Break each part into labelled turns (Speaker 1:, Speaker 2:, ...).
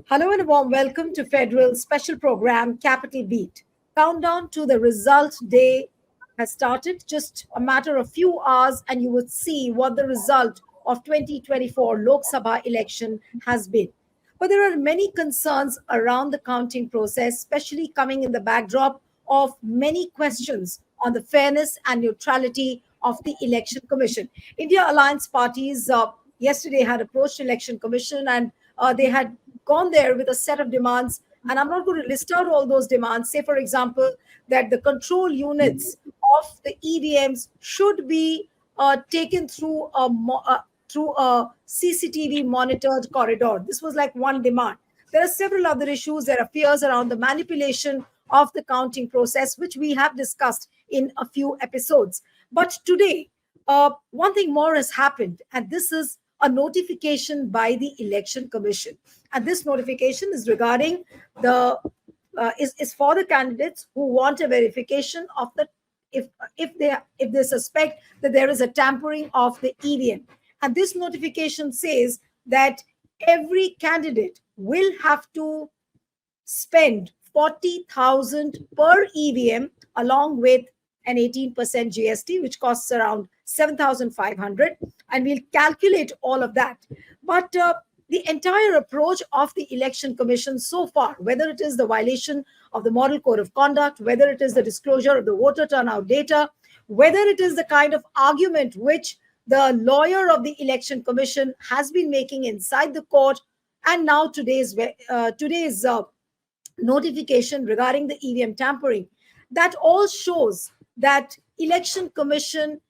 Speaker 1: Hello and a warm welcome to Federal special program Capital Beat. Countdown to the result day has started. Just a matter of few hours, and you would see what the result of 2024 Lok Sabha election has been. But there are many concerns around the counting process, especially coming in the backdrop of many questions on the fairness and neutrality of the Election Commission. India Alliance parties yesterday had approached Election Commission and they had gone there with a set of demands. And I'm not going to list out all those demands. Say, for example, that the control units of the EVMs should be taken through a CCTV monitored corridor. This was like one demand. There are several other issues. There are fears around the manipulation of the counting process, which we have discussed in a few episodes. But today, one thing more has happened, and this is a notification by the Election Commission. And this notification is regarding the is for the candidates who want a verification of the if they suspect that there is a tampering of the EVM. And this notification says that every candidate will have to spend 40,000 per EVM along with an 18% GST, which costs around 7,500. And we'll calculate all of that. But the entire approach of the Election Commission so far, whether it is the violation of the Model Code of Conduct, whether it is the disclosure of the voter turnout data, whether it is the kind of argument which the lawyer of the Election Commission has been making inside the court, and now today's notification regarding the EVM tampering, that all shows that Election Commission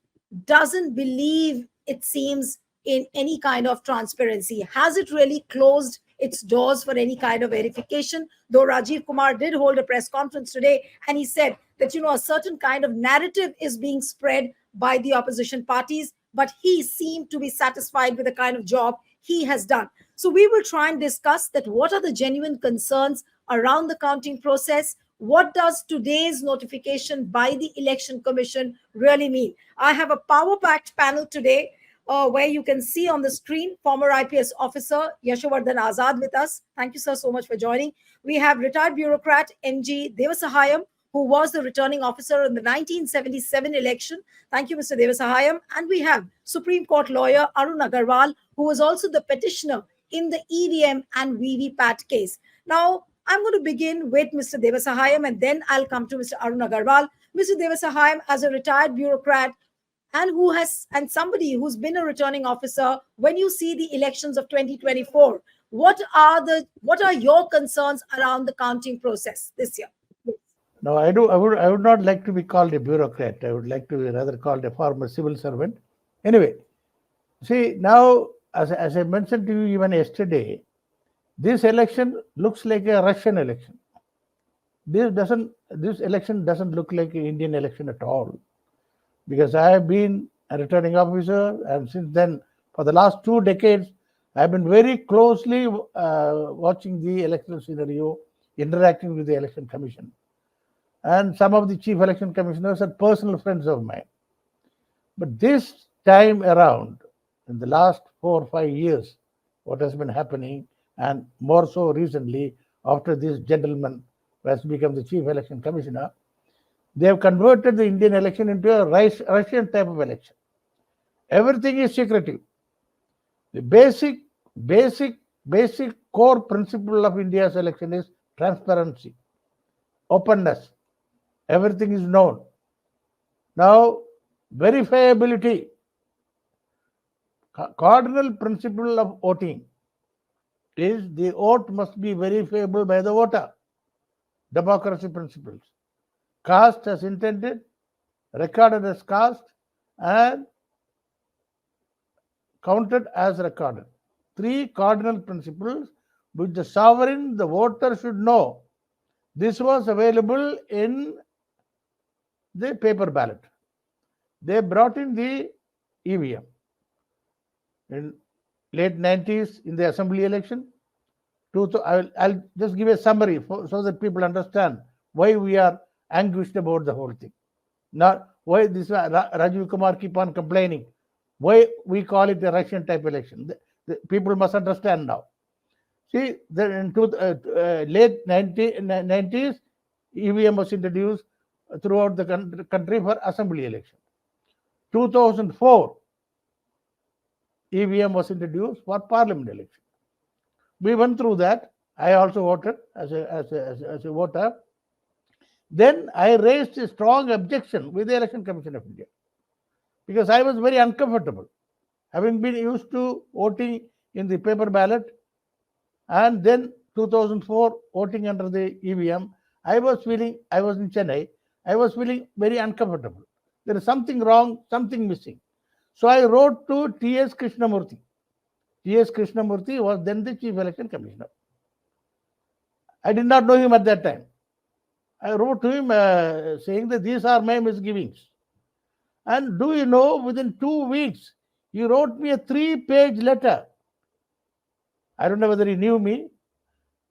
Speaker 1: doesn't believe, it seems, in any kind of transparency. Has it really closed its doors for any kind of verification? Though Rajiv Kumar did hold a press conference today and he said that, a certain kind of narrative is being spread by the opposition parties, but he seemed to be satisfied with the kind of job he has done. So we will try and discuss that what are the genuine concerns around the counting process. What does today's notification by the Election Commission really mean? I have a power-packed panel today where you can see on the screen former IPS officer Yashovardhan Azad with us. Thank you, sir, so much for joining. We have retired bureaucrat NG Devasahayam, who was the returning officer in the 1977 election. Thank you, Mr. Devasahayam. And we have Supreme Court lawyer Arun Agarwal, who was also the petitioner in the EVM and VVPAT case. Now, I'm going to begin with Mr. Devasahayam and then I'll come to Mr. Arun Agarwal. Mr. Devasahayam, as a retired bureaucrat and somebody who's been a returning officer, when you see the elections of 2024, what are your concerns around the counting process this year?
Speaker 2: No, I would not like to be called a bureaucrat. I would like to be rather called a former civil servant. Anyway, see, now, as I mentioned to you even yesterday, this election looks like a Russian election. This election doesn't look like an Indian election at all. Because I have been a returning officer, and since then, for the last 2 decades, I've been very closely watching the electoral scenario, interacting with the Election Commission. And some of the chief election commissioners are personal friends of mine. But this time around, in the last 4 or 5 years, what has been happening, and more so recently, after this gentleman who has become the chief election commissioner, they have converted the Indian election into a Russian type of election. Everything is secretive. The basic core principle of India's election is transparency, openness. Everything is known. Now, verifiability, cardinal principle of voting is the vote must be verifiable by the voter. Democracy principles. Cast as intended, recorded as cast, and counted as recorded. 3 cardinal principles which the sovereign, the voter should know. This was available in the paper ballot. They brought in the EVM. In late 90s, in the assembly election, I'll just give a summary so that people understand why we are anguished about the whole thing. Not why this Rajiv Kumar keep on complaining. Why we call it a Russian type election. The people must understand now. See, then late 90s, EVM was introduced throughout the country for assembly election. 2004, EVM was introduced for parliament election. We went through that. I also voted as a voter. Then I raised a strong objection with the Election Commission of India because I was very uncomfortable, having been used to voting in the paper ballot and then 2004 voting under the EVM. I was in Chennai, I was feeling very uncomfortable. There is something wrong, something missing. So I wrote to T.S. Krishnamurthy. T.S. Krishnamurthy was then the Chief Election Commissioner. I did not know him at that time. I wrote to him saying that these are my misgivings. And do you know, within 2 weeks, he wrote me a 3-page letter. I don't know whether he knew me,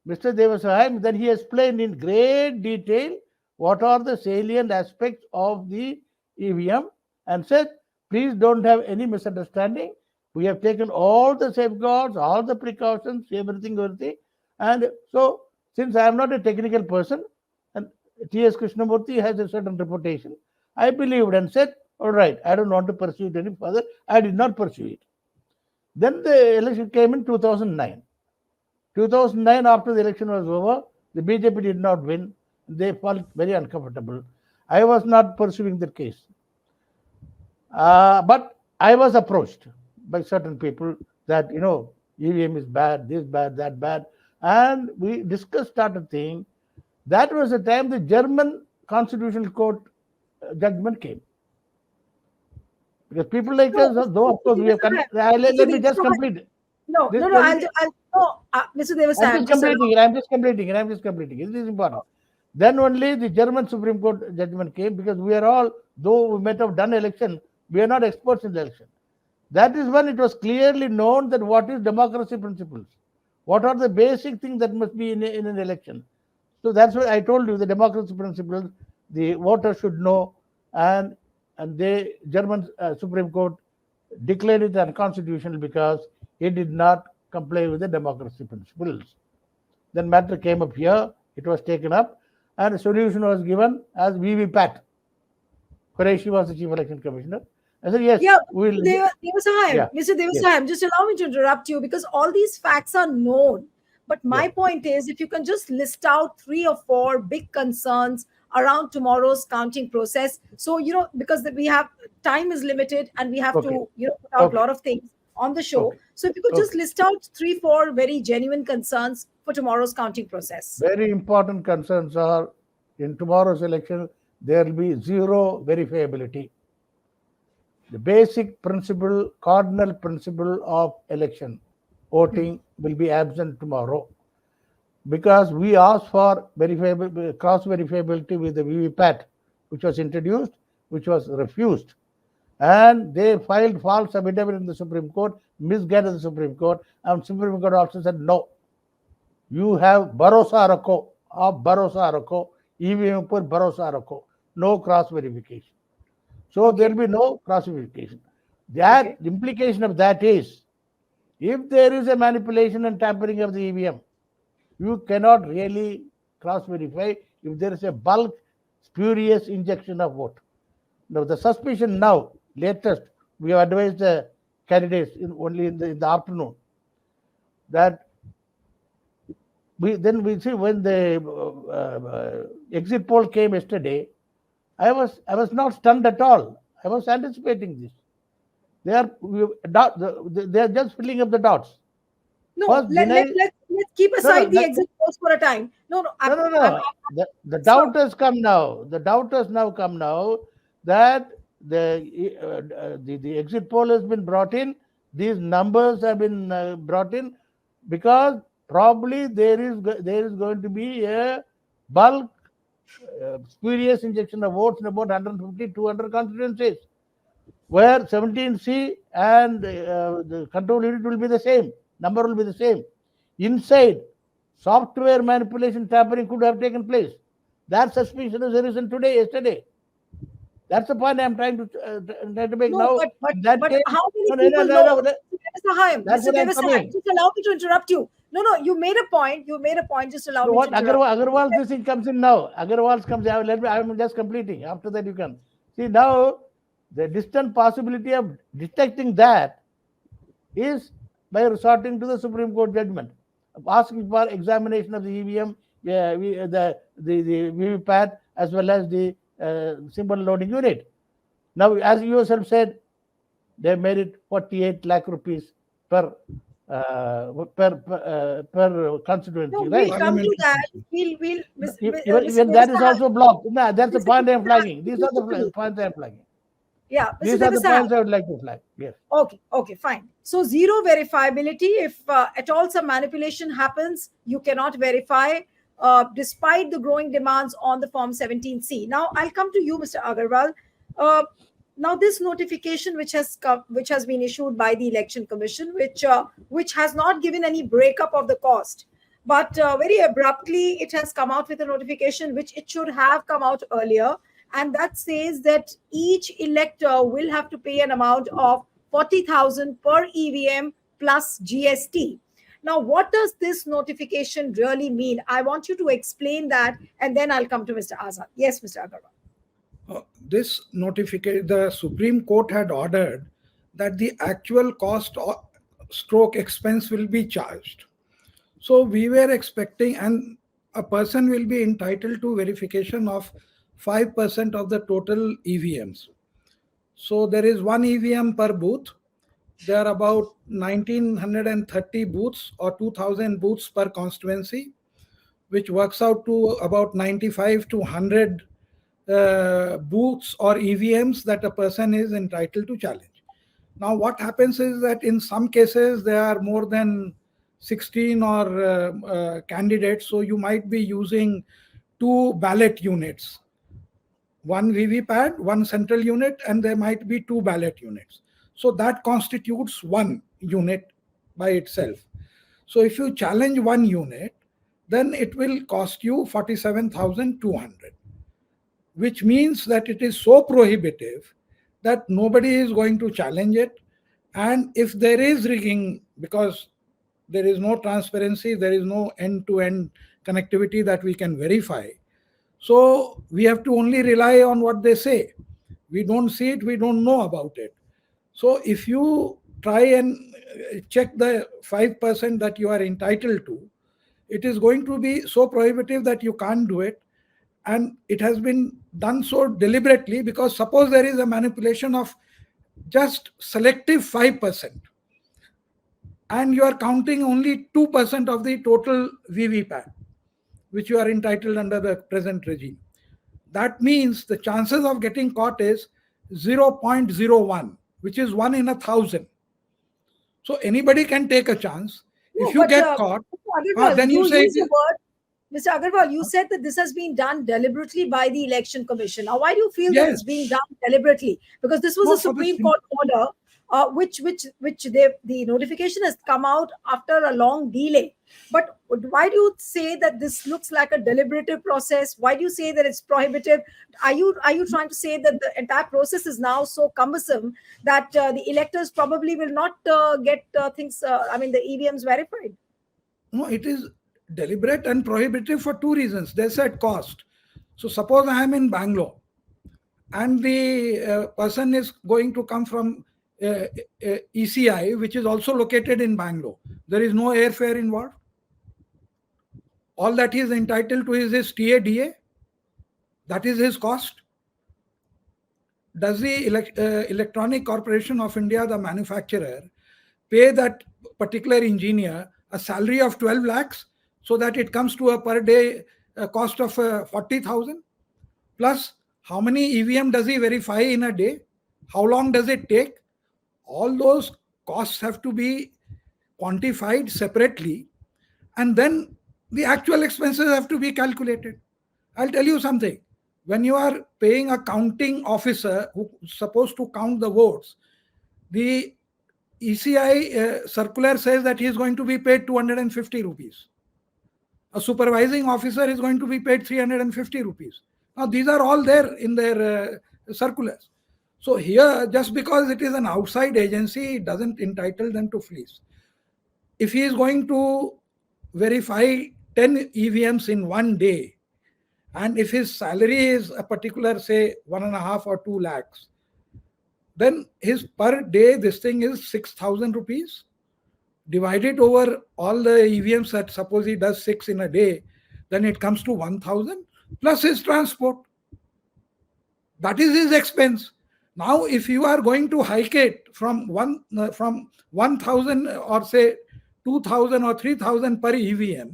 Speaker 2: Mr. Devasahayam. Then he explained in great detail what are the salient aspects of the EVM and said, please don't have any misunderstanding. We have taken all the safeguards, all the precautions, everything. And so, since I am not a technical person, and T.S. Krishnamurthy has a certain reputation, I believed and said, all right, I don't want to pursue it any further. I did not pursue it. Then the election came in 2009. 2009, after the election was over, the BJP did not win. They felt very uncomfortable. I was not pursuing the case. But I was approached by certain people that, EVM is bad, this bad, that bad. And we discussed, started thing. That was the time the German Constitutional Court judgment came. Because people like us, though, of course, we have. Let me just complete it.
Speaker 1: No, Mr. Devasahayam.
Speaker 2: I'm just completing it. It is important. Then only the German Supreme Court judgment came because we are all, though we might have done election, we are not experts in the election. That is when it was clearly known that what is democracy principles, what are the basic things that must be in an election. So that's why I told you the democracy principles, the voters should know, and the German Supreme Court declared it unconstitutional because it did not comply with the democracy principles. Then matter came up here, it was taken up, and a solution was given as VVPAT. Qureshi was the Chief Election Commissioner. I said, yes, we will.
Speaker 1: Mr. Devasahayam, just allow me to interrupt you because all these facts are known. But my point is, if you can just list out 3 or 4 big concerns around tomorrow's counting process. So, because we have time is limited and we have to, put out a lot of things on the show. So if you could just list out 3, 4 very genuine concerns for tomorrow's counting process.
Speaker 2: Very important concerns are, in tomorrow's election, there will be zero verifiability. The basic principle, cardinal principle of election, voting will be absent tomorrow. Because we asked for cross-verifiability with the VVPAT, which was introduced, which was refused. And they filed false affidavit in the Supreme Court, misguided the Supreme Court, and Supreme Court also said, no, you have Bharosa Rakho, EVM पर Bharosa Rakho, no cross-verification. So there will be no cross-verification. That implication of that is, if there is a manipulation and tampering of the EVM, you cannot really cross-verify if there is a bulk, spurious injection of vote. Now, the suspicion now, latest, we have advised the candidates only in the afternoon that we see when the exit poll came yesterday, I was not stunned at all. I was anticipating this. They are just filling up the dots.
Speaker 1: No, let's keep aside the exit polls for a time. No.
Speaker 2: The doubters come now. The doubters now come now that the exit poll has been brought in. These numbers have been brought in because probably there is going to be a bulk spurious injection of votes in about 150, 200 constituencies, where 17C and the control unit will be the same. Number will be the same. Inside, software manipulation, tampering could have taken place. That suspicion is arisen yesterday. That's the point I'm trying to make now.
Speaker 1: But how many people know? Mr. Devasahayam, just allow me to interrupt you. No, no, you made a point. You made a point. Just allow
Speaker 2: So
Speaker 1: me to
Speaker 2: what
Speaker 1: interrupt.
Speaker 2: Agarwal this thing comes in now. Agarwal's comes. I'm just completing. After that, you can see now the distant possibility of detecting that is by resorting to the Supreme Court judgment, asking for examination of the EVM, the VVPAT as well as the symbol loading unit. Now, as you yourself said, they made it 48 lakh rupees per per
Speaker 1: No,
Speaker 2: constituency,
Speaker 1: we'll
Speaker 2: right?
Speaker 1: come to
Speaker 3: Parliamentary
Speaker 1: that.
Speaker 3: function.
Speaker 1: We'll,
Speaker 2: Even that is also blocked. No, that's the
Speaker 1: Mr.
Speaker 2: point I'm
Speaker 1: Mr.
Speaker 2: flagging. These are the points I'm flagging.
Speaker 1: Yeah, Mr.
Speaker 2: These are the
Speaker 1: Devasahar.
Speaker 2: points I would like to flag. Yes.
Speaker 1: Okay, fine. So zero verifiability. If at all some manipulation happens, you cannot verify, despite the growing demands on the Form 17C. Now I'll come to you, Mr. Agarwal. Uh, Now this notification, which has been issued by the Election Commission, which has not given any breakup of the cost, but very abruptly it has come out with a notification which it should have come out earlier, and that says that each elector will have to pay an amount of 40,000 per EVM plus GST. Now, what does this notification really mean? I want you to explain that, and then I'll come to Mr. Azad. Yes, Mr. Agarwal.
Speaker 3: This notification, the Supreme Court had ordered that the actual cost or stroke expense will be charged. So we were expecting, and a person will be entitled to verification of 5% of the total EVMs. So there is one EVM per booth. There are about 1930 booths or 2000 booths per constituency, which works out to about 95 to 100 booths or EVMs that a person is entitled to challenge. Now, what happens is that in some cases there are more than 16 or candidates, so you might be using two ballot units, one VVPAT, one central unit, and there might be two ballot units. So that constitutes one unit by itself. So if you challenge one unit, then it will cost you 47,200, which means that it is so prohibitive that nobody is going to challenge it. And if there is rigging, because there is no transparency, there is no end-to-end connectivity that we can verify, so we have to only rely on what they say. We don't see it, we don't know about it. So if you try and check the 5% that you are entitled to, it is going to be so prohibitive that you can't do it. And it has been done so deliberately, because suppose there is a manipulation of just selective 5%, and you are counting only 2% of the total VVPAT, which you are entitled under the present regime. That means the chances of getting caught is 0.01, which is 1 in 1,000. So anybody can take a chance.
Speaker 1: No,
Speaker 3: If you
Speaker 1: but
Speaker 3: get caught,
Speaker 1: Mr. Agarwal,
Speaker 3: then you
Speaker 1: you
Speaker 3: say
Speaker 1: use a word. Mr. Agarwal, you said that this has been done deliberately by the Election Commission. Now, why do you feel that
Speaker 3: yes.
Speaker 1: it's being done deliberately? Because this was
Speaker 3: No,
Speaker 1: a
Speaker 3: for the
Speaker 1: Supreme Court order, the notification has come out after a long delay. But why do you say that this looks like a deliberative process? Why do you say that it's prohibitive? Are you trying to say that the entire process is now so cumbersome that the electors probably will not get the EVMs verified?
Speaker 3: No, it is deliberate and prohibitive for two reasons. They said cost. So suppose I am in Bangalore and the person is going to come from ECI, which is also located in Bangalore. There is no airfare involved. All that he is entitled to is his TADA. That is his cost. Does the Electronic Corporation of India, the manufacturer, pay that particular engineer a salary of 12 lakhs so that it comes to a per day cost of 40,000? Plus, how many EVM does he verify in a day? How long does it take? All those costs have to be quantified separately, and then the actual expenses have to be calculated. I'll tell you something. When you are paying a counting officer who's supposed to count the votes, the ECI circular says that he is going to be paid 250 rupees. A supervising officer is going to be paid 350 rupees. Now, these are all there in their circulars. So here, just because it is an outside agency, it doesn't entitle them to fleece. If he is going to verify 10 EVMs in one day, and if his salary is a particular, say, 1.5 or 2 lakhs, then his per day, this thing is 6,000 rupees. Divided over all the EVMs, that suppose he does 6 in a day, then it comes to 1,000 plus his transport. That is his expense. Now, if you are going to hike it from 1,000 or say 2,000 or 3,000 per EVM,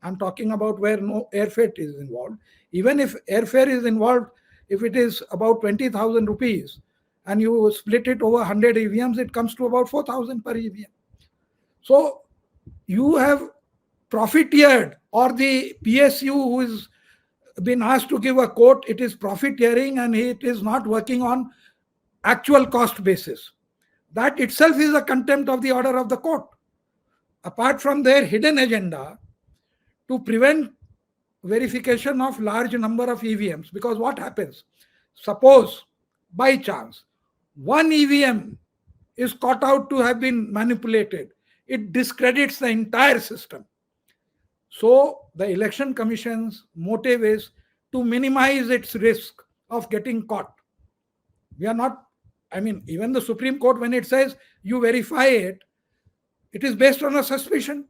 Speaker 3: I'm talking about where no airfare is involved. Even if airfare is involved, if it is about 20,000 rupees and you split it over 100 EVMs, it comes to about 4,000 per EVM. So you have profiteered, or the PSU who is been asked to give a quote, it is profiteering and it is not working on actual cost basis. That itself is a contempt of the order of the court. Apart from their hidden agenda to prevent verification of large number of EVMs, because what happens? Suppose by chance one EVM is caught out to have been manipulated, it discredits the entire system. So the Election Commission's motive is to minimize its risk of getting caught. We are not, I mean, even the Supreme Court, when it says you verify it, it is based on a suspicion.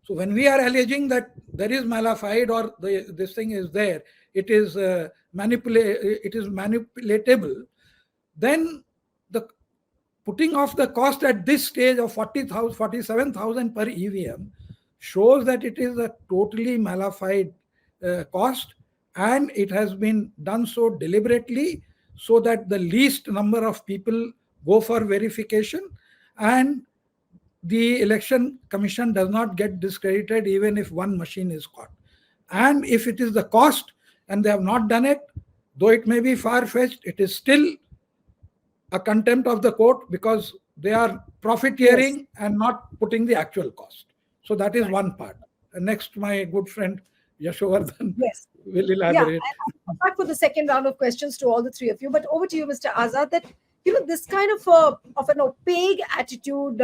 Speaker 3: So when we are alleging that there is malafide or this thing is there, it is manipulatable, then the putting off the cost at this stage of 40,000, 47,000 per EVM shows that it is a totally malafide cost, and it has been done so deliberately so that the least number of people go for verification, and the Election Commission does not get discredited even if one machine is caught. And if it is the cost and they have not done it, though it may be far-fetched, it is still a contempt of the court because they are profiteering and not putting the actual cost. So that is one part. And next, my good friend Yashovardhan will elaborate.
Speaker 1: Yeah, I'll come back for the second round of questions to all the three of you. But over to you, Mr. Azad, that this kind of an opaque attitude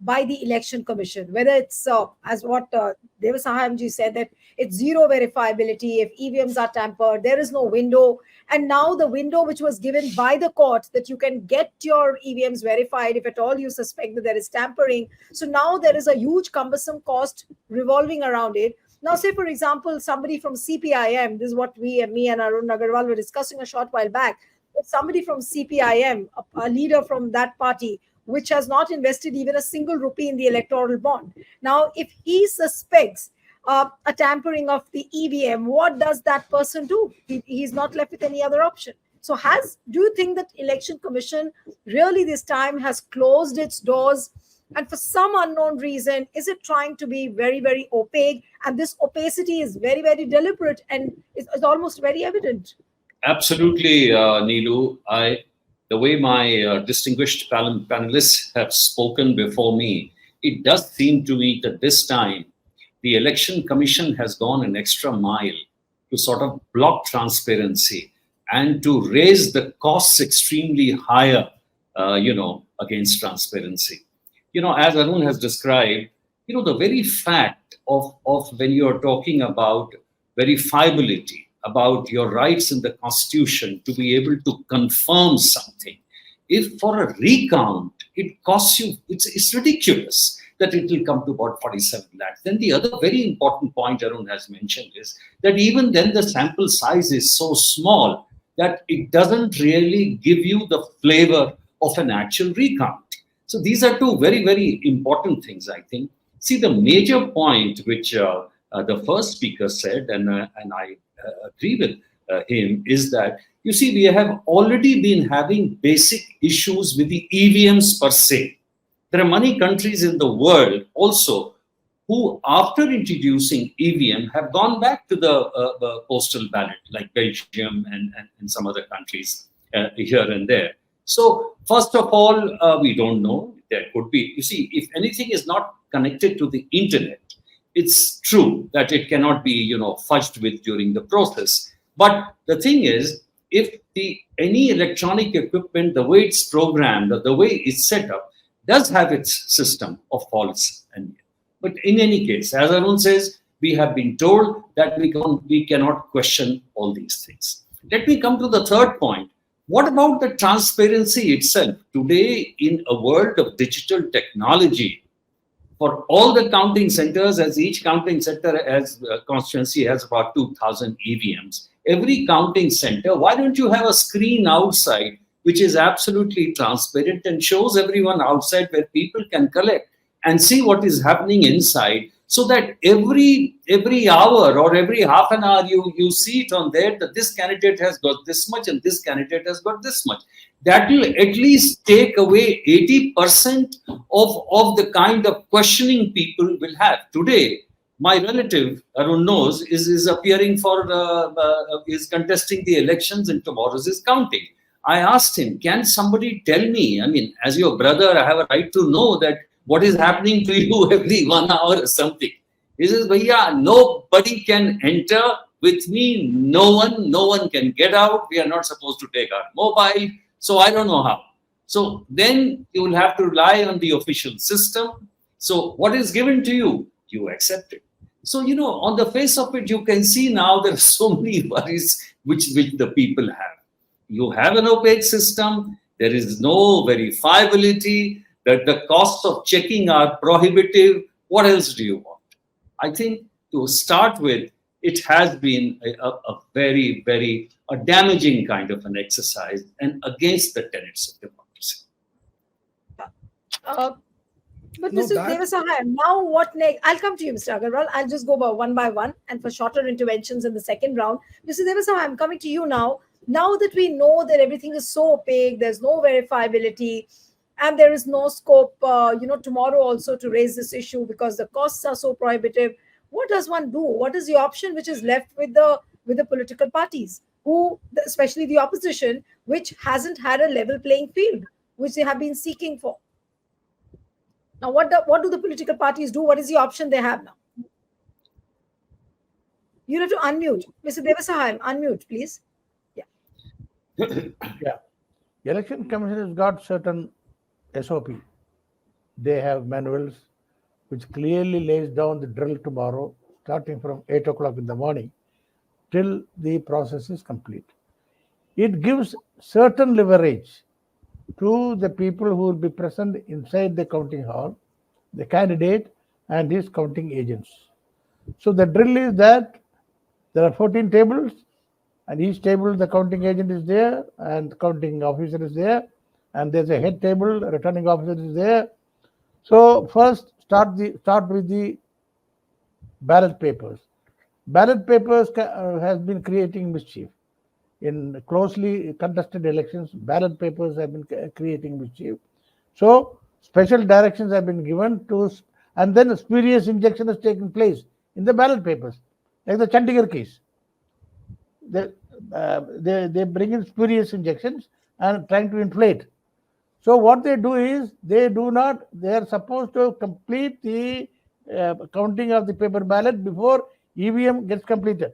Speaker 1: by the Election Commission, whether it's as what Deva Sahamji said, that it's zero verifiability. If EVMs are tampered, there is no window. And now the window which was given by the court that you can get your EVMs verified if at all you suspect that there is tampering. So now there is a huge cumbersome cost revolving around it. Now, say, for example, somebody from CPIM, this is what me and Arun Agarwal were discussing a short while back. If somebody from CPIM, a leader from that party, which has not invested even a single rupee in the electoral bond. Now, if he suspects a tampering of the EVM, what does that person do? He's not left with any other option. So do you think that Election Commission really this time has closed its doors? And for some unknown reason, is it trying to be very, very opaque? And this opacity is very, very deliberate and is almost very evident.
Speaker 4: Absolutely, Neelu. The way my distinguished panelists have spoken before me, it does seem to me that this time the Election Commission has gone an extra mile to sort of block transparency and to raise the costs extremely higher, against transparency. As Arun has described, the very fact of when you're talking about verifiability, about your rights in the Constitution to be able to confirm something. If for a recount, it costs you, it's ridiculous that it will come to about 47 lakhs. Then the other very important point Arun has mentioned is that even then the sample size is so small that it doesn't really give you the flavor of an actual recount. So these are two very, very important things, I think. See, the major point which the first speaker said, and I agree with him, is that, you see, we have already been having basic issues with the EVMs per se. There are many countries in the world also who, after introducing EVM, have gone back to the postal ballot, like Belgium and some other countries here and there. So, first of all, we don't know. There could be, you see, if anything is not connected to the internet, it's true that it cannot be, fudged with during the process. But the thing is, if any electronic equipment, the way it's programmed or the way it's set up, does have its system of faults and But in any case, as Arun says, we have been told that we cannot question all these things. Let me come to the third point. What about the transparency itself? Today, in a world of digital technology, for all the counting centers, as each counting center as constituency has about 2,000 EVMs, every counting center, why don't you have a screen outside which is absolutely transparent and shows everyone outside where people can collect and see what is happening inside, so that every hour or every half an hour you see it on there that this candidate has got this much and this candidate has got this much. That will at least take away 80% of the kind of questioning people will have. Today, my relative, Arun knows, is appearing for, is contesting the elections, and tomorrow's is counting. I asked him, can somebody tell me, I mean, as your brother, I have a right to know that what is happening to you every 1 hour or something. He says, Bhaiya, nobody can enter with me, no one can get out. We are not supposed to take our mobile. So I don't know how. So then you will have to rely on the official system. So what is given to you, you accept it. So, on the face of it, you can see now there are so many worries which the people have. You have an opaque system. There is no verifiability. That the costs of checking are prohibitive. What else do you want? I think to start with, it has been a very, very damaging kind of an exercise and against the tenets of democracy.
Speaker 1: But
Speaker 3: No,
Speaker 1: Mr. Devasahayam, now what next? I'll come to you, Mr. Agarwal. I'll just go by one, and for shorter interventions in the second round. Mr. Devasahayam, I'm coming to you now. Now that we know that everything is so opaque, there's no verifiability, and there is no scope, tomorrow also to raise this issue because the costs are so prohibitive. What does one do? What is the option which is left with the political parties, who, especially the opposition, which hasn't had a level playing field, which they have been seeking for? Now, what do the political parties do? What is the option they have now? You have to unmute. Mr. Devasahayam, unmute, please. Yeah.
Speaker 2: Yeah. The Election Commission has got certain SOP. They have manuals which clearly lays down the drill tomorrow, starting from 8 o'clock in the morning till the process is complete. It gives certain leverage to the people who will be present inside the counting hall, the candidate and his counting agents. So the drill is that there are 14 tables, and each table the counting agent is there and the counting officer is there, and there's a head table, returning officer is there. So first start with the ballot papers. Ballot papers has been creating mischief. In closely contested elections, ballot papers have been creating mischief. So special directions have been given to, and then a spurious injection has taken place in the ballot papers, like the Chandigarh case. They bring in spurious injections and trying to inflate. So what they do is they are supposed to complete the counting of the paper ballot before EVM gets completed.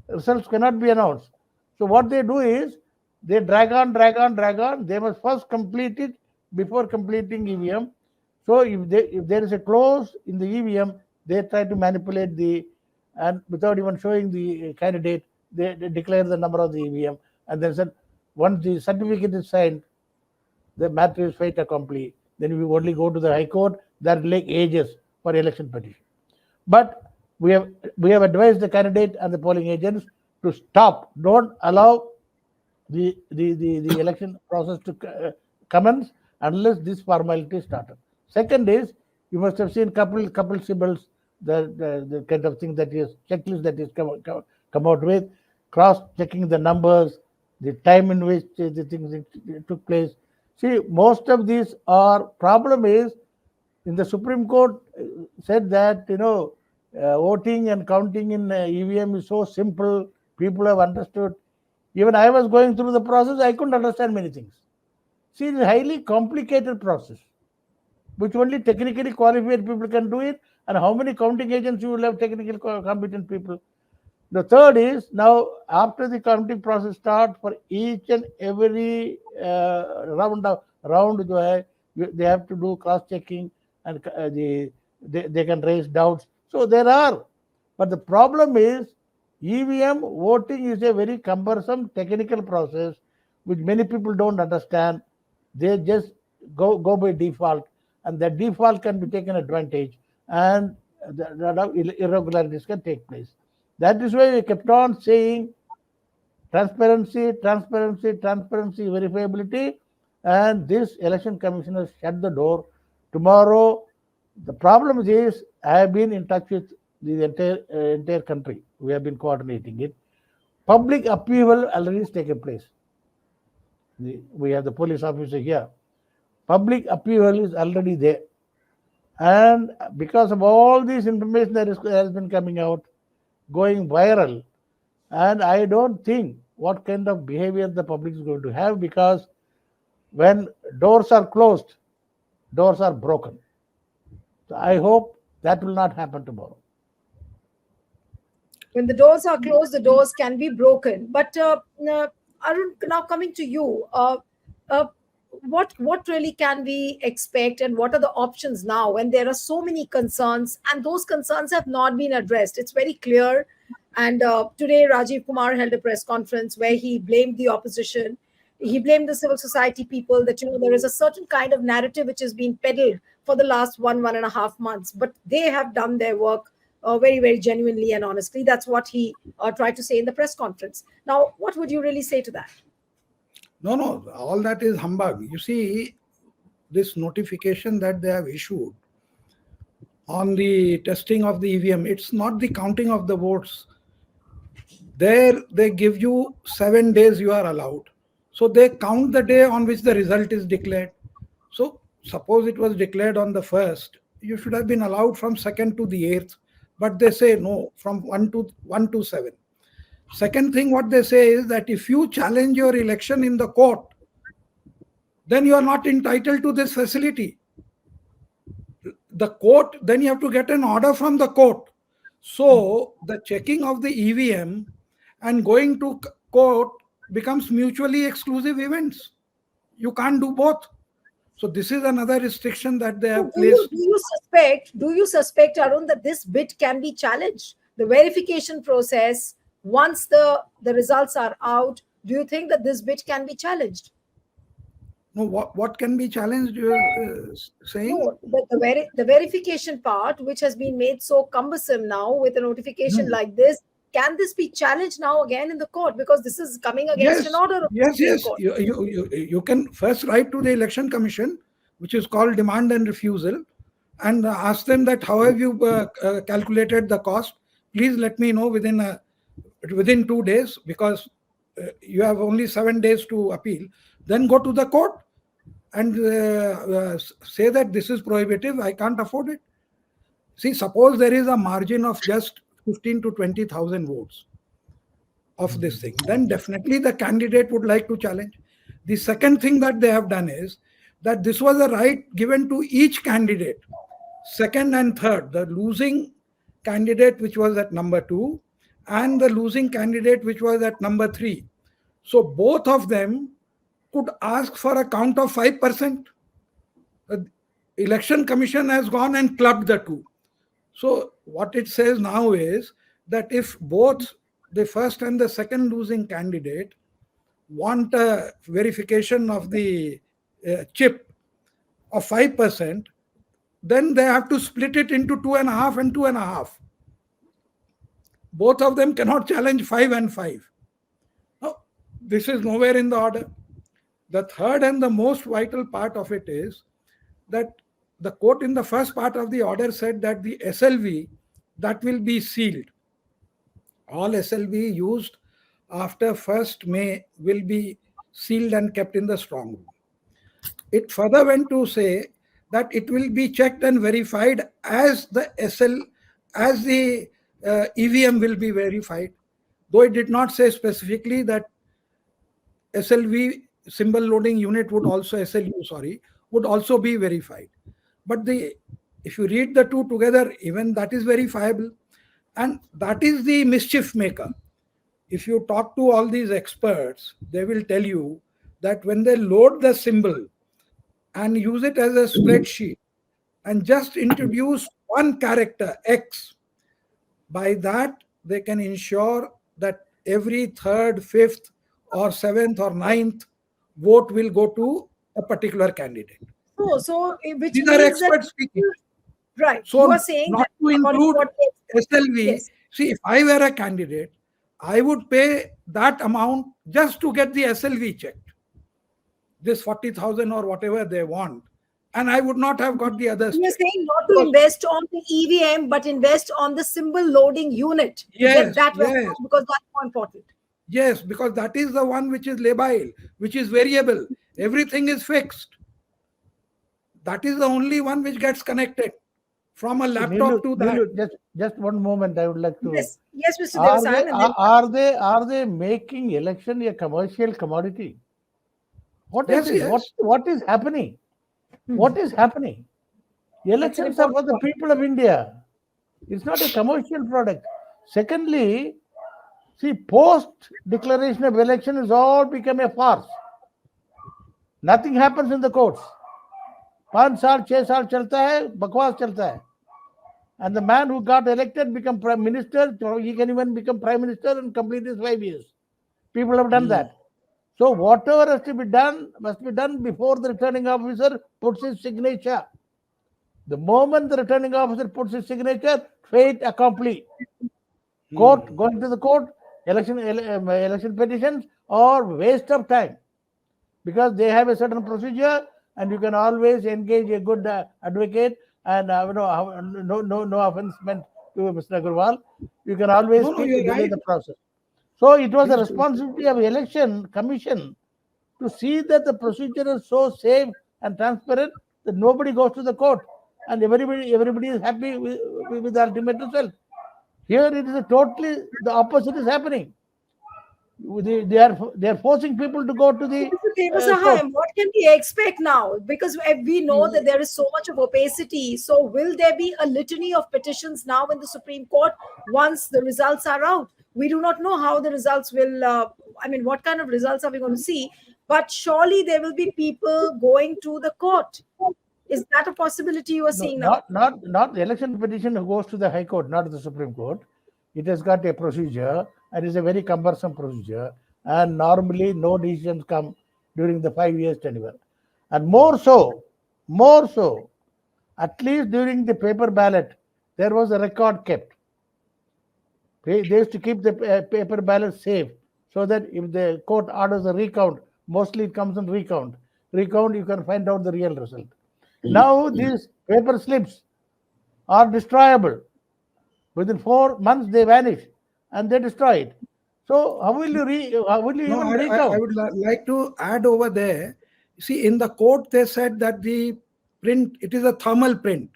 Speaker 2: Results cannot be announced. So what they do is they drag on. They must first complete it before completing EVM. So if there is a clause in the EVM, they try to manipulate and without even showing the candidate, they declare the number of the EVM, and then said once the certificate is signed, the matter is fait accompli. Then we only go to the High Court. That will take ages for election petition. But we have advised the candidate and the polling agents to stop. Don't allow the election process to commence unless this formality is started. Second is, you must have seen couple symbols, the kind of thing that is checklist that is come out with, cross-checking the numbers, the time in which the things took place. See, most of these problem is, in the Supreme Court said that, voting and counting in EVM is so simple, people have understood. Even I was going through the process, I couldn't understand many things. See, it's a highly complicated process, which only technically qualified people can do it. And how many counting agents you will have technically competent people? The third is, now after the counting process starts, for each and every round, they have to do cross-checking and the they can raise doubts. So there are, but the problem is EVM voting is a very cumbersome technical process which many people don't understand. They just go by default, and that default can be taken advantage, and the irregularities can take place. That is why we kept on saying transparency, transparency, transparency, verifiability, and this election commission has shut the door. Tomorrow, the problem is I have been in touch with the entire country. We have been coordinating it. Public upheaval already has taken place. We have the police officer here. Public upheaval is already there. And because of all this information that has been coming out, going viral, and I don't think what kind of behavior the public is going to have, because when doors are closed, doors are broken. So I hope that will not happen tomorrow.
Speaker 1: When the doors are closed, the doors can be broken. But Arun, now coming to you, uh, what really can we expect, and what are the options now when there are so many concerns and those concerns have not been addressed? It's very clear. And today, Rajiv Kumar held a press conference where he blamed the opposition. He blamed the civil society people that, there is a certain kind of narrative which has been peddled for the last 1.5 months, but they have done their work very, very genuinely and honestly. That's what he tried to say in the press conference. Now, what would you really say to that?
Speaker 3: No, all that is humbug. You see, this notification that they have issued on the testing of the EVM, it's not the counting of the votes. There, they give you 7 days you are allowed. So they count the day on which the result is declared. So suppose it was declared on the 1st, you should have been allowed from 2nd to the 8th. But they say no, from 1 to 7. Second thing, what they say is that if you challenge your election in the court, then you are not entitled to this facility. The court, then you have to get an order from the court. So the checking of the EVM and going to court becomes mutually exclusive events. You can't do both. So this is another restriction that they have
Speaker 1: So do you,
Speaker 3: placed.
Speaker 1: do you suspect, Arun, that this bit can be challenged? The verification process, once the results are out, do you think that this bit can be challenged?
Speaker 3: No, what can be challenged? You're saying?
Speaker 1: No, the verification part, which has been made so cumbersome now with a notification
Speaker 3: No.
Speaker 1: like this, can this be challenged now again in the court? Because this is coming against
Speaker 3: Yes,
Speaker 1: an order of the
Speaker 3: yes,
Speaker 1: Supreme
Speaker 3: yes.
Speaker 1: Court.
Speaker 3: You can first write to the Election Commission, which is called demand and refusal, and ask them that how have you calculated the cost? Please let me know within 2 days, because you have only 7 days to appeal. Then go to the court and say that this is prohibitive. I can't afford it. See, suppose there is a margin of just 15 to 20,000 votes of this thing, then definitely the candidate would like to challenge. The second thing that they have done is that this was a right given to each candidate, second and third, the losing candidate, which was at number 2, and the losing candidate, which was at number 3. So both of them could ask for a count of 5%. The Election Commission has gone and clubbed the two. So what it says now is that if both the first and the second losing candidate want a verification of the chip of 5%, then they have to split it into 2.5 and 2.5. Both of them cannot challenge 5 and 5. Now, this is nowhere in the order. The third and the most vital part of it is that the court in the first part of the order said that the SLV that will be sealed, all SLV used after 1st May will be sealed and kept in the strong room. It further went to say that it will be checked and verified as the EVM will be verified, though it did not say specifically that SLV, symbol loading unit, would also would also be verified. But if you read the two together, even that is verifiable, and that is the mischief maker. If you talk to all these experts, they will tell you that when they load the symbol and use it as a spreadsheet and just introduce one character X. By that, they can ensure that every third, fifth, or seventh or ninth vote will go to a particular candidate.
Speaker 1: Which
Speaker 3: These are
Speaker 1: means that
Speaker 3: experts speaking.
Speaker 1: right, you are
Speaker 3: So,
Speaker 1: saying
Speaker 3: not
Speaker 1: that
Speaker 3: to
Speaker 1: according to
Speaker 3: include
Speaker 1: what
Speaker 3: SLV,
Speaker 1: yes.
Speaker 3: see, if I were a candidate, I would pay that amount just to get the SLV checked, this 40,000 or whatever they want, and I would not have got the others
Speaker 1: You're
Speaker 3: checked.
Speaker 1: saying not to
Speaker 3: Because,
Speaker 1: invest on the EVM, but invest on the symbol loading unit to get
Speaker 3: yes,
Speaker 1: that
Speaker 3: yes,
Speaker 1: response because that's more important.
Speaker 3: yes, because that is the one which is labile, which is variable. Everything is fixed. That is the only one which gets connected from a
Speaker 2: Nilu,
Speaker 3: laptop to that.
Speaker 2: Nilu, just one moment. I would like to.
Speaker 1: Yes, yes, Mr.
Speaker 2: Are they
Speaker 1: Devasan, and then
Speaker 2: are they making election a commercial commodity? What is
Speaker 3: Yes,
Speaker 2: it?
Speaker 3: yes.
Speaker 2: What is happening? What is happening?
Speaker 1: that's an
Speaker 2: Elections are for
Speaker 1: important
Speaker 2: the
Speaker 1: point.
Speaker 2: people of India. It's not a commercial product. Secondly, see, post declaration of election is all become a farce. Nothing happens in the courts. 5 साल 6 साल चलता है, बकवास चलता है. And the man who got elected become prime minister, so he can even become prime minister and complete his 5 years. People have done that. So whatever has to be done must be done before the returning officer puts his signature. The moment the returning officer puts his signature, fait accompli. Court, going to the court, election petitions, or waste of time, because they have a certain procedure, and you can always engage a good advocate. And no offense meant to Mr. Agarwal. You can always
Speaker 3: No, no, you're
Speaker 2: delay
Speaker 3: right.
Speaker 2: the process. So it was the
Speaker 3: Please do.
Speaker 2: responsibility of election commission to see that the procedure is so safe and transparent that nobody goes to the court and everybody is happy with the ultimate result. Here it is totally the opposite is happening. They are forcing people to go to the
Speaker 1: Mr.
Speaker 2: court.
Speaker 1: Devasahayam, what can we expect now? Because we know that there is so much of opacity. So, will there be a litany of petitions now in the Supreme Court once the results are out? We do not know how the results will, what kind of results are we going to see? But surely there will be people going to the court. Is that a possibility you are
Speaker 2: No,
Speaker 1: seeing now?
Speaker 2: not the election petition goes to the High Court, not to the Supreme Court. It has got a procedure and is a very cumbersome procedure. And normally no decisions come during the 5 years tenure. And more so, at least during the paper ballot, there was a record kept. They used to keep the paper ballot safe so that if the court orders a recount, mostly it comes in recount. Recount, you can find out the real result. Now these paper slips are destroyable. Within 4 months they vanish and they destroy it. So how will you
Speaker 3: No,
Speaker 2: even
Speaker 3: I
Speaker 2: recount?
Speaker 3: would like to add over there. See, in the court, they said that the print, it is a thermal print.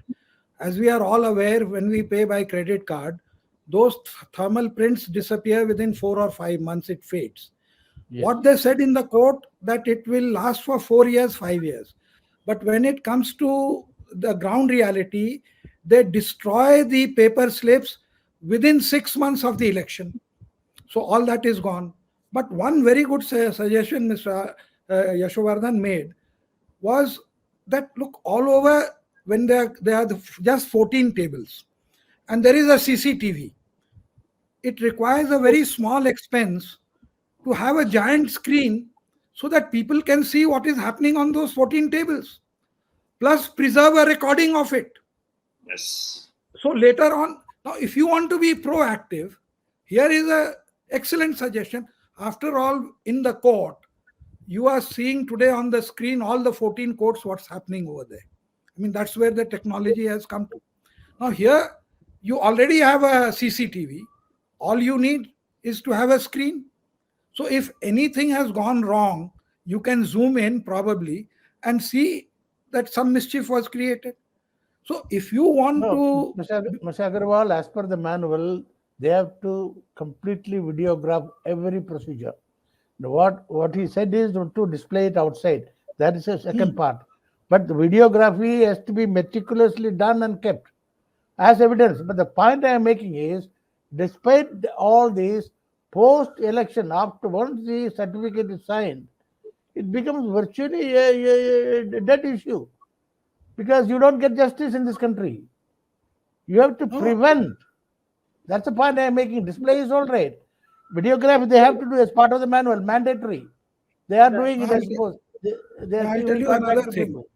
Speaker 3: As we are all aware, when we pay by credit card, those thermal prints disappear within 4 or 5 months, it fades.
Speaker 2: Yes.
Speaker 3: What they said in the court that it will last for 4 years, 5 years. But when it comes to the ground reality, they destroy the paper slips within 6 months of the election. So all that is gone. But one very good suggestion Mr. Yashovardhan made was that look, all over when there are just 14 tables and there is a CCTV, it requires a very small expense to have a giant screen so that people can see what is happening on those 14 tables, plus preserve a recording of it.
Speaker 4: Yes.
Speaker 3: So later on, now if you want to be proactive, here is a excellent suggestion. After all, in the court, you are seeing today on the screen all the 14 courts what's happening over there. I mean, that's where the technology has come to. Now here, you already have a CCTV. All you need is to have a screen. So if anything has gone wrong, you can zoom in probably and see that some mischief was created. So if you want
Speaker 2: No,
Speaker 3: to,
Speaker 2: Mr. Agarwal, as per the manual, they have to completely videograph every procedure. What he said is to display it outside. That is a second part. But the videography has to be meticulously done and kept as evidence. But the point I am making is, despite all this, post-election, after once the certificate is signed, it becomes virtually a dead issue. because you don't get justice in this country. You have to prevent. That's the point I am making. Display is all right. Videography they have to do as part of the manual, mandatory. They are doing it, I suppose. They are
Speaker 3: I'll tell
Speaker 2: giving
Speaker 3: you
Speaker 2: contract
Speaker 3: another
Speaker 2: to
Speaker 3: thing.
Speaker 2: people.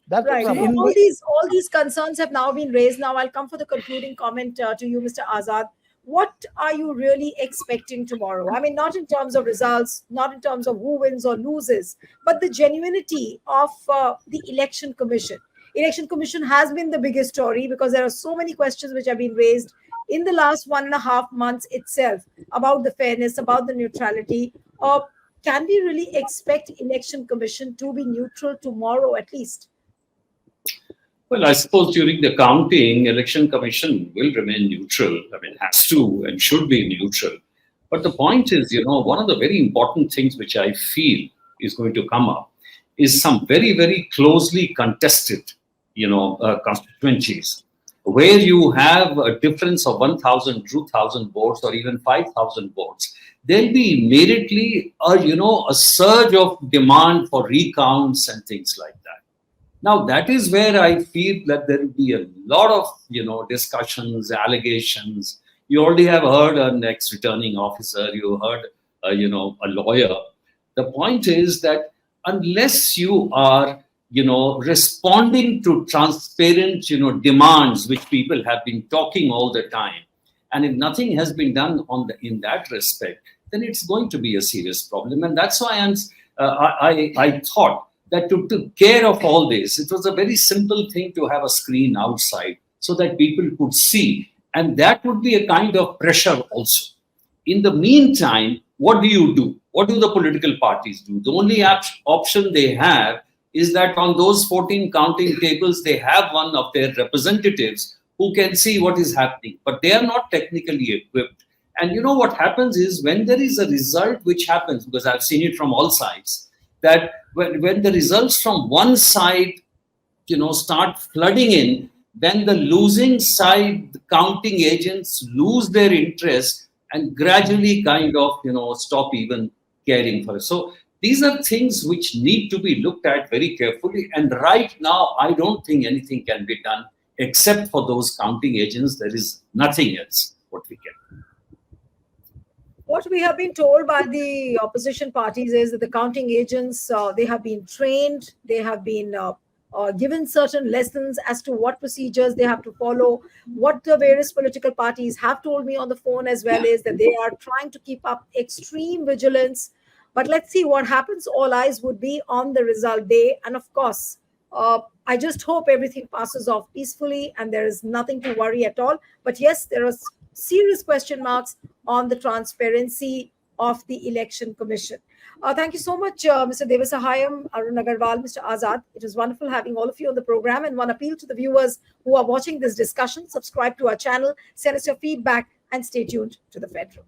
Speaker 2: That's the
Speaker 1: Right.
Speaker 2: problem.
Speaker 1: No, all these concerns have now been raised. Now I'll come for the concluding comment to you, Mr. Azad. What are you really expecting tomorrow? I mean, not in terms of results, not in terms of who wins or loses, but the genuinity of the election commission. Election commission has been the biggest story because there are so many questions which have been raised in the last 1.5 months itself about the fairness, about the neutrality. Can we really expect election commission to be neutral tomorrow at least?
Speaker 4: Well, I suppose during the counting, election commission will remain neutral. I mean, has to and should be neutral. But the point is, one of the very important things which I feel is going to come up is some very, very closely contested, constituencies where you have a difference of 1,000, 2,000 votes or even 5,000 votes. There'll be immediately a surge of demand for recounts and things like that. Now, that is where I feel that there will be a lot of, discussions, allegations. You already have heard an ex-returning officer, you heard, a lawyer. The point is that unless you are, responding to transparent, demands which people have been talking all the time, and if nothing has been done in that respect, then it's going to be a serious problem. And that's why I thought that to take care of all this, it was a very simple thing to have a screen outside so that people could see. And that would be a kind of pressure also. In the meantime, what do you do? What do the political parties do? The only option they have is that on those 14 counting tables, they have one of their representatives who can see what is happening. But they are not technically equipped. And what happens is when there is a result which happens, because I've seen it from all sides, that when the results from one side, start flooding in, then the losing side, the counting agents lose their interest and gradually kind of, stop even caring for it. So these are things which need to be looked at very carefully. And right now, I don't think anything can be done except for those counting agents. There is nothing else what we can.
Speaker 1: What we have been told by the opposition parties is that the counting agents, they have been trained, they have been given certain lessons as to what procedures they have to follow. What the various political parties have told me on the phone as well is that they are trying to keep up extreme vigilance. But let's see what happens. All eyes would be on the result day. And of course, I just hope everything passes off peacefully and there is nothing to worry at all. But yes, there are serious question marks on the transparency of the election commission. Thank you so much, Mr. Devasahayam, Arun Agarwal, Mr. Azad. It was wonderful having all of you on the program. And one appeal to the viewers who are watching this discussion: subscribe to our channel, send us your feedback, and stay tuned to The Federal.